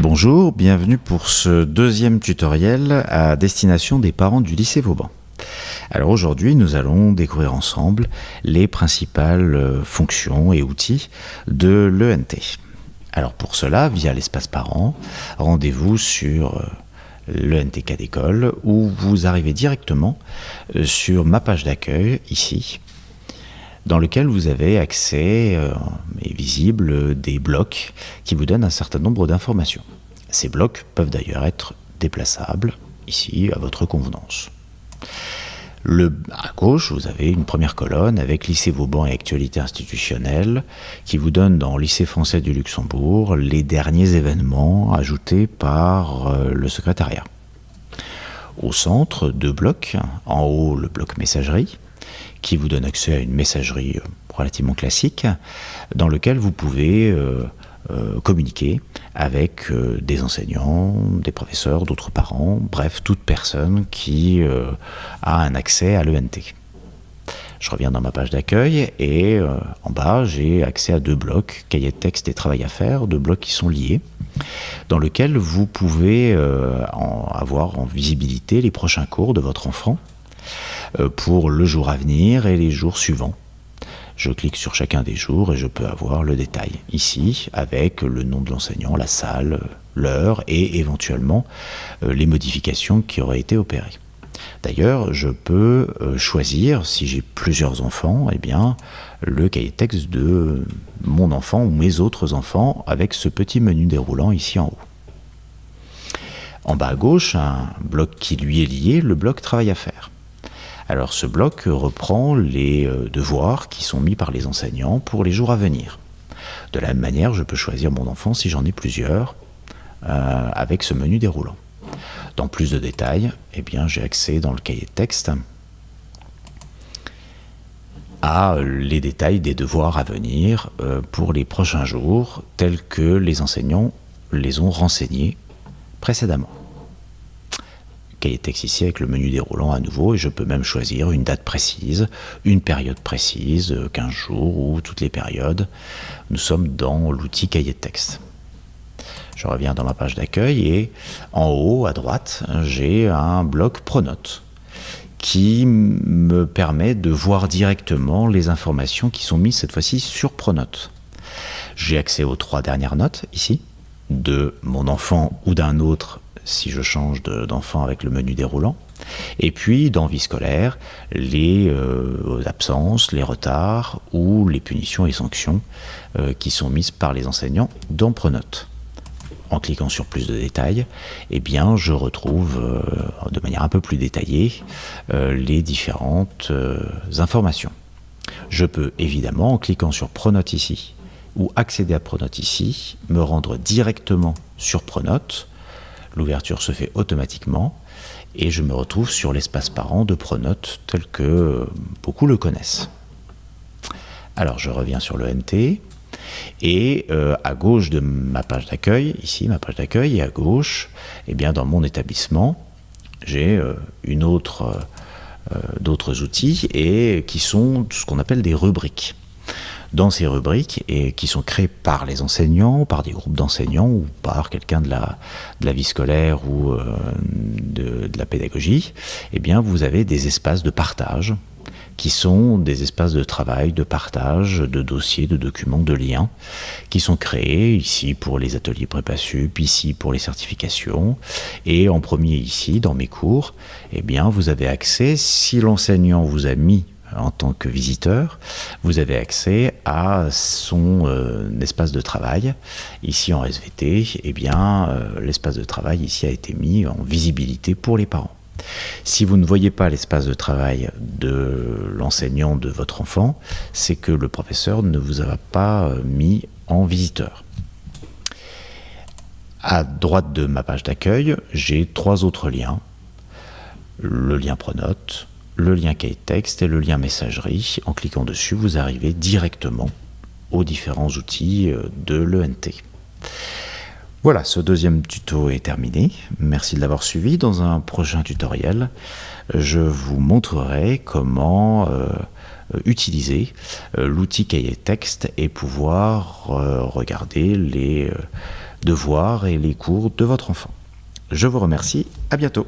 Bonjour, bienvenue pour ce deuxième tutoriel à destination des parents du lycée Vauban. Alors aujourd'hui, nous allons découvrir ensemble les principales fonctions et outils de l'ENT. Alors pour cela, via l'espace parents, rendez-vous sur l'ENT Cas d'école où vous arrivez directement sur ma page d'accueil ici, dans lequel vous avez accès et visible des blocs qui vous donnent un certain nombre d'informations. Ces blocs peuvent d'ailleurs être déplaçables ici à votre convenance. À gauche, vous avez une première colonne avec lycée Vauban et actualité institutionnelle qui vous donne dans lycée français du Luxembourg les derniers événements ajoutés par le secrétariat. Au centre, deux blocs. En haut, le bloc messagerie qui vous donne accès à une messagerie relativement classique dans lequel vous pouvez communiquer avec des enseignants, des professeurs, d'autres parents, bref, toute personne qui a un accès à l'ENT. Je reviens dans ma page d'accueil et en bas, j'ai accès à deux blocs, cahier de texte et travail à faire, deux blocs qui sont liés, dans lesquels vous pouvez avoir en visibilité les prochains cours de votre enfant pour le jour à venir et les jours suivants. Je clique sur chacun des jours et je peux avoir le détail ici avec le nom de l'enseignant, la salle, l'heure et éventuellement les modifications qui auraient été opérées. D'ailleurs, je peux choisir, si j'ai plusieurs enfants, eh bien, le cahier de texte de mon enfant ou mes autres enfants avec ce petit menu déroulant ici en haut. En bas à gauche, un bloc qui lui est lié, le bloc travail à faire. Alors ce bloc reprend les devoirs qui sont mis par les enseignants pour les jours à venir. De la même manière, je peux choisir mon enfant si j'en ai plusieurs avec ce menu déroulant. Dans plus de détails, eh bien, j'ai accès dans le cahier de texte à les détails des devoirs à venir pour les prochains jours tels que les enseignants les ont renseignés précédemment. Cahier de texte ici avec le menu déroulant à nouveau et je peux même choisir une date précise, une période précise, 15 jours ou toutes les périodes. Nous sommes dans l'outil cahier de texte. Je reviens dans ma page d'accueil et en haut à droite, j'ai un bloc Pronote qui me permet de voir directement les informations qui sont mises cette fois-ci sur Pronote. J'ai accès aux 3 dernières notes ici, de mon enfant ou d'un autre si je change d'enfant avec le menu déroulant. Et puis, dans vie scolaire, les absences, les retards ou les punitions et sanctions qui sont mises par les enseignants dans Pronote. En cliquant sur plus de détails, eh bien, je retrouve de manière un peu plus détaillée les différentes informations. Je peux évidemment, en cliquant sur Pronote ici, ou accéder à Pronote ici, me rendre directement sur Pronote. L'ouverture se fait automatiquement et je me retrouve sur l'espace parent de Pronote tel que beaucoup le connaissent. Alors je reviens sur l'ENT et à gauche de ma page d'accueil, ici ma page d'accueil, et à gauche, eh bien, dans mon établissement, j'ai d'autres outils et qui sont ce qu'on appelle des rubriques. Dans ces rubriques, et qui sont créées par les enseignants, par des groupes d'enseignants ou par quelqu'un de la vie scolaire ou de la pédagogie, eh bien, vous avez des espaces de partage qui sont des espaces de travail, de partage, de dossiers, de documents, de liens, qui sont créés ici pour les ateliers prépa-sup, ici pour les certifications, et en premier ici, dans mes cours, eh bien, vous avez accès, si l'enseignant vous a mis en tant que visiteur, vous avez accès à son espace de travail. Ici en SVT, eh bien, l'espace de travail ici a été mis en visibilité pour les parents. Si vous ne voyez pas l'espace de travail de l'enseignant de votre enfant, c'est que le professeur ne vous a pas mis en visiteur. À droite de ma page d'accueil, j'ai 3 autres liens. Le lien Pronote, le lien cahier de texte et le lien messagerie. En cliquant dessus, vous arrivez directement aux différents outils de l'ENT. Voilà, ce deuxième tuto est terminé. Merci de l'avoir suivi. Dans un prochain tutoriel, je vous montrerai comment utiliser l'outil cahier de texte et pouvoir regarder devoirs et les cours de votre enfant. Je vous remercie, à bientôt.